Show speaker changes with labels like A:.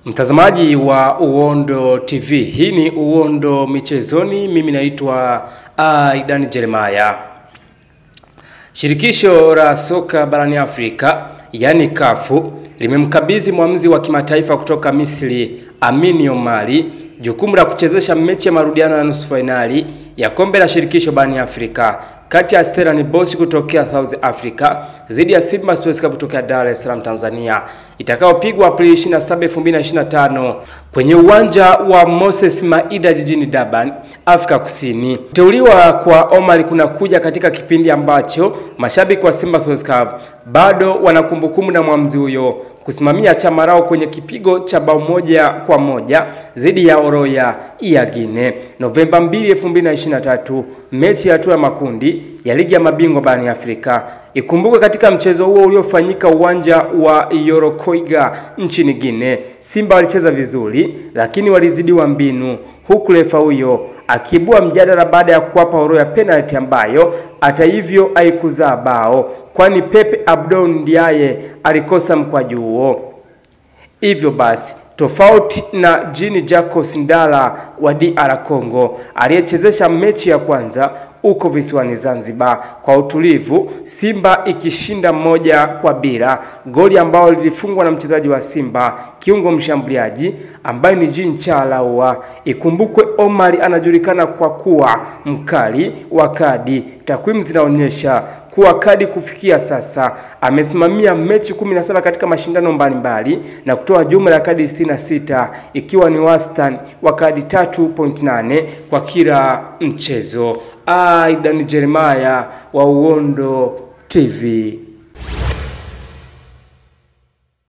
A: Mtazamaji wa Uondo TV, hii ni Uondo Michezoni, mimi naitwa Aidan Jeremiah. Shirikisho la soka barani Afrika, yani CAF, limemkabidhi mwamuzi wa kimataifa kutoka Misri, Amini Omari, jukumu la kuchezesha mechi ya marudiano ya nusu finali ya kombe la shirikisho barani Afrika kati ya Stellenbosch kutokea South Africa dhidi ya Simba Sports Club kutokea Dar es Salaam Tanzania, itakayopigwa Aprili 27, 2025 kwenye uwanja wa Moses Maida jijini Durban, Afrika Kusini. Kuteuliwa kwa Omari kunakuja katika kipindi ambacho mashabiki wa Simba Sports Club bado wanakumbukumbu na mwamuzi huyo kusimamia chama lao kwenye kipigo cha bao 1-1 dhidi ya Oroya ya Guinea Novemba 2, 2023, mechi ya hatua ya makundi ya ligi ya mabingwa barani Afrika. Ikumbuke katika mchezo huo uliofanyika uwanja wa Yorokoiga nchini Guinea, Simba walicheza vizuri lakini walizidiwa mbinu, huku refa huyo akibua mjadala baada ya kuwapa Oroya penalty ambayo hata hivyo haikuzaa bao, kwani Pepe Abdou Ndiaye alikosa mkwaju huo. Hivyo basi, tofauti na Jean-Jacques Ndala wa DR Congo aliyechezesha mechi ya kwanza uko visiwani Zanzibar kwa utulivu, Simba ikishinda 1-0, goli ambao lilifungwa na mchezaji wa Simba, kiungo mshambuliaji ambaye ni Jean Chalaua. Ikumbukwe Omari anajulikana kwa kuwa mkali wa kadi. Takwimu zinaonyesha kuwa kadi kufikia sasa amesimamia mechi 17 katika mashindano mbalimbali na kutoa jumla ya kadi 66, ikiwa ni wastani wa kadi 3.8 kwa kila mchezo. Aidan Jeremiah wa Uondo TV.